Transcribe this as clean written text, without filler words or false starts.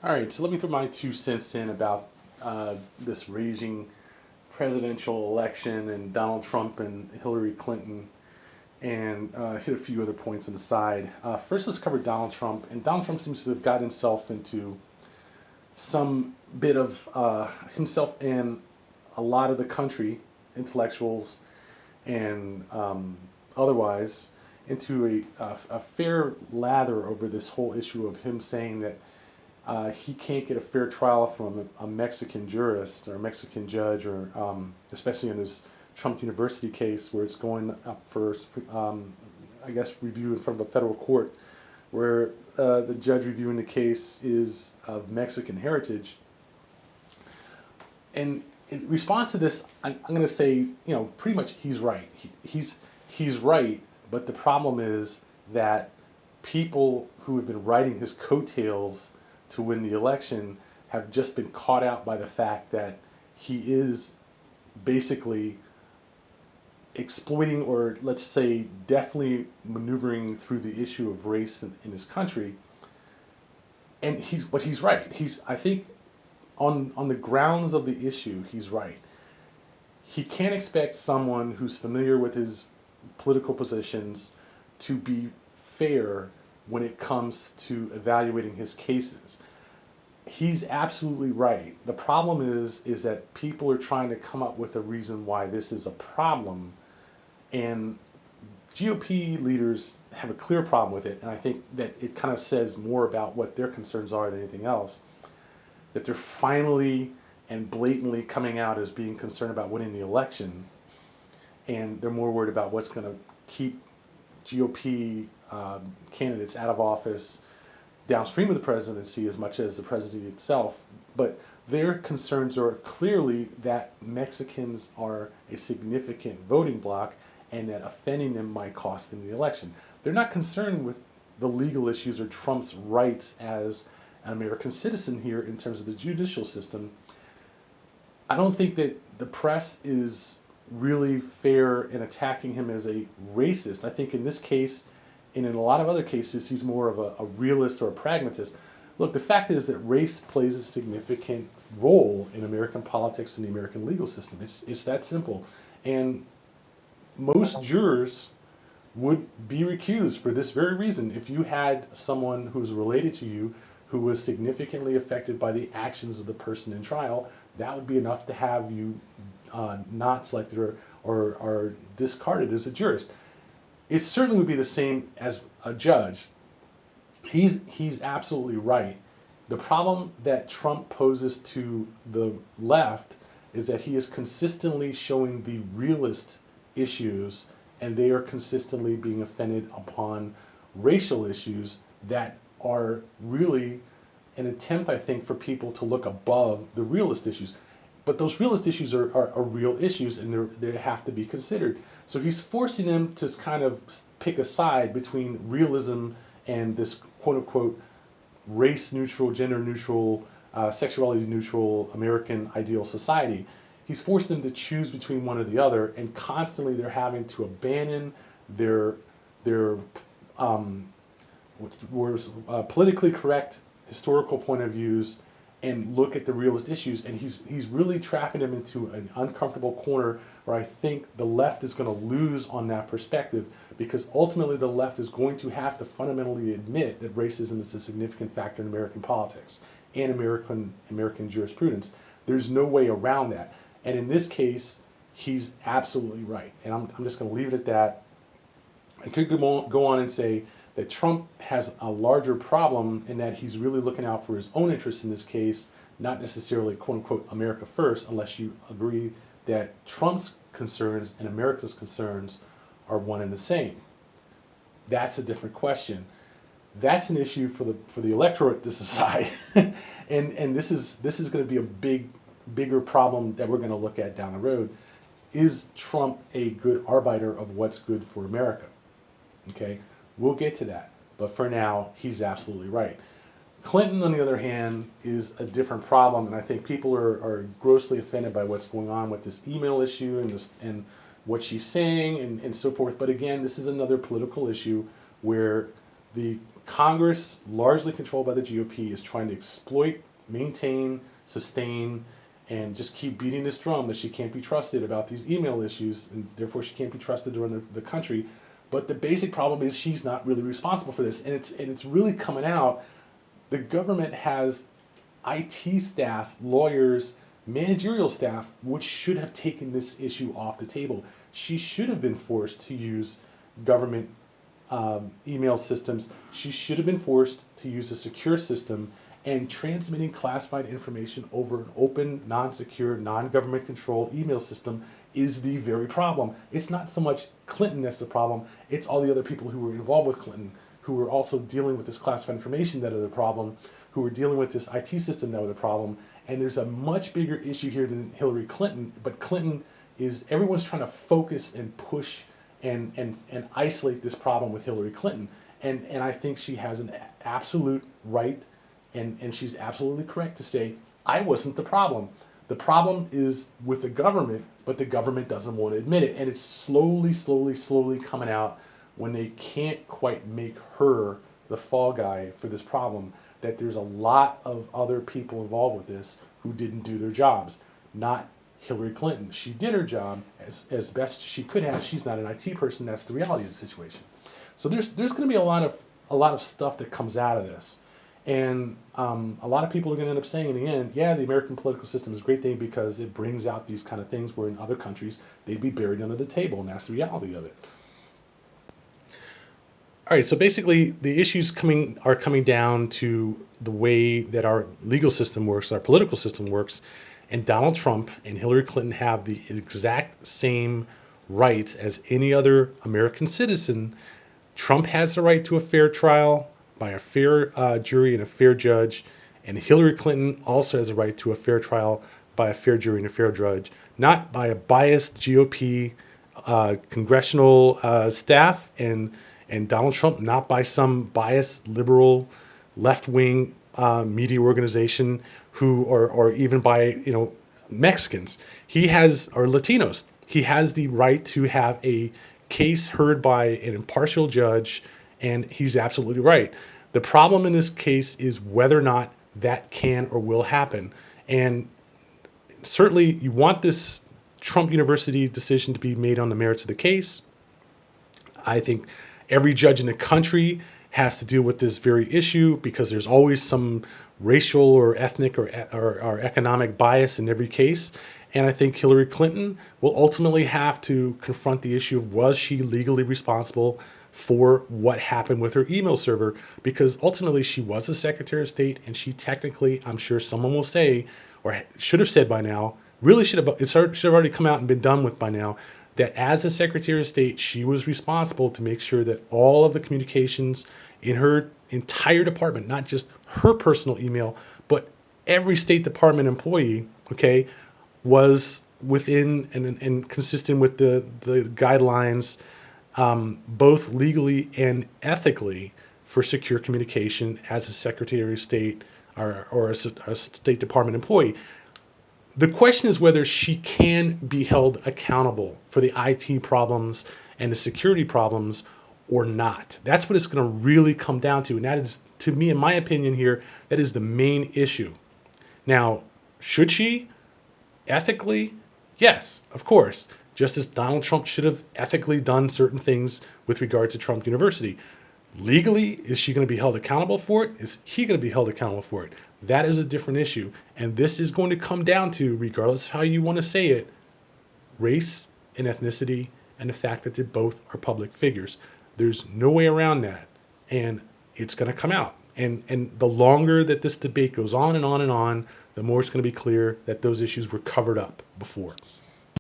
All right, so let me throw my 2 cents in about this raging presidential election and Donald Trump and Hillary Clinton, and hit a few other points on the side. First, let's cover Donald Trump. And Donald Trump seems to have gotten himself into some bit of himself and a lot of the country, intellectuals and otherwise, into a fair lather over this whole issue of him saying that he can't get a fair trial from a Mexican jurist or a Mexican judge, or especially in his Trump University case, where it's going up for, I guess, review in front of a federal court, where the judge reviewing the case is of Mexican heritage. And in response to this, I'm going to say, pretty much he's right. He's right, but the problem is that people who have been riding his coattails to win the election have just been caught out by the fact that he is basically exploiting, or let's say definitely maneuvering through the issue of race in his country. And he's right. I think on the grounds of the issue, he's right. He can't expect someone who's familiar with his political positions to be fair when it comes to evaluating his cases. He's absolutely right. The problem is that people are trying to come up with a reason why this is a problem, and GOP leaders have a clear problem with it, and I think that it kind of says more about what their concerns are than anything else. That they're finally and blatantly coming out as being concerned about winning the election, and they're more worried about what's going to keep GOP candidates out of office downstream of the presidency as much as the presidency itself. But their concerns are clearly that Mexicans are a significant voting bloc and that offending them might cost them the election. They're not concerned with the legal issues or Trump's rights as an American citizen here in terms of the judicial system. I don't think that the press is really fair in attacking him as a racist. I think in this case, and in a lot of other cases, he's more of a realist or a pragmatist. Look, the fact is that race plays a significant role in American politics and the American legal system. It's that simple. And most jurors would be recused for this very reason. If you had someone who's related to you who was significantly affected by the actions of the person in trial, that would be enough to have you not selected or discarded as a jurist. It certainly would be the same as a judge. He's absolutely right. The problem that Trump poses to the left is that he is consistently showing the realist issues, and they are consistently being offended upon racial issues that are really an attempt, I think, for people to look above the realist issues. But those realist issues are real issues, and they have to be considered. So he's forcing them to kind of pick a side between realism and this quote-unquote race-neutral, gender-neutral, sexuality-neutral American ideal society. He's forcing them to choose between one or the other, and constantly they're having to abandon their politically correct historical point of views and look at the realist issues. And he's really trapping them into an uncomfortable corner where I think the left is going to lose on that perspective, because ultimately the left is going to have to fundamentally admit that racism is a significant factor in American politics and American jurisprudence. There's no way around that. And in this case, he's absolutely right. And I'm just going to leave it at that. I could go on and say that Trump has a larger problem in that he's really looking out for his own interests in this case, not necessarily quote-unquote America first, unless you agree that Trump's concerns and America's concerns are one and the same. That's a different question. That's an issue for the electorate to decide. and this is going to be a bigger problem that we're going to look at down the road. Is Trump a good arbiter of what's good for America? Okay, we'll get to that. But for now, he's absolutely right. Clinton, on the other hand, is a different problem, and I think people are grossly offended by what's going on with this email issue and what she's saying and so forth. But again, this is another political issue where The Congress, largely controlled by the GOP, is trying to exploit, maintain, sustain, and just keep beating this drum that she can't be trusted about these email issues, and therefore she can't be trusted to run the country. But the basic problem is she's not really responsible for this, and it's really coming out. The government has IT staff, lawyers, managerial staff, which should have taken this issue off the table. She should have been forced to use government email systems. She should have been forced to use a secure system, and transmitting classified information over an open, non-secure, non-government controlled email system is the very problem. It's not so much Clinton that's the problem, it's all the other people who were involved with Clinton, who were also dealing with this classified information that are the problem, who were dealing with this IT system that were the problem. And there's a much bigger issue here than Hillary Clinton, but Clinton is, everyone's trying to focus and push and isolate this problem with Hillary Clinton. And I think she has an absolute right, and she's absolutely correct to say, I wasn't the problem. The problem is with the government, but the government doesn't want to admit it. And it's slowly coming out when they can't quite make her the fall guy for this problem, that there's a lot of other people involved with this who didn't do their jobs. Not Hillary Clinton. She did her job as best she could have. She's not an IT person. That's the reality of the situation. So there's going to be a lot of stuff that comes out of this. And a lot of people are going to end up saying in the end, yeah, the American political system is a great thing because it brings out these kind of things where in other countries they'd be buried under the table, and that's the reality of it. All right, so basically the issues are coming down to the way that our legal system works, our political system works, and Donald Trump and Hillary Clinton have the exact same rights as any other American citizen. Trump has the right to a fair trial by a fair jury and a fair judge, and Hillary Clinton also has a right to a fair trial by a fair jury and a fair judge, not by a biased GOP congressional staff, and Donald Trump not by some biased liberal left-wing media organization or even by Mexicans. He has, or Latinos. He has the right to have a case heard by an impartial judge, and he's absolutely right. The problem in this case is whether or not that can or will happen. And certainly you want this Trump University decision to be made on the merits of the case. I think every judge in the country has to deal with this very issue because there's always some racial or ethnic or economic bias in every case. And I think Hillary Clinton will ultimately have to confront the issue of, was she legally responsible for what happened with her email server? Because ultimately she was a Secretary of State, and she technically, I'm sure someone will say, or should have said by now, should have already come out and been done with by now, that as a Secretary of State, she was responsible to make sure that all of the communications in her entire department, not just her personal email, but every State Department employee, okay, was within and consistent with the guidelines, both legally and ethically, for secure communication as a Secretary of State or a State Department employee. The question is whether she can be held accountable for the IT problems and the security problems or not. That's what it's going to really come down to. And that is, to me, in my opinion here, that is the main issue. Now, should she? Ethically? Yes, of course. Just as Donald Trump should have ethically done certain things with regard to Trump University. Legally, is she going to be held accountable for it? Is he going to be held accountable for it? That is a different issue. And this is going to come down to, regardless of how you want to say it, race and ethnicity and the fact that they both are public figures. There's no way around that. And it's going to come out. And the longer that this debate goes on and on and on, the more it's going to be clear that those issues were covered up before.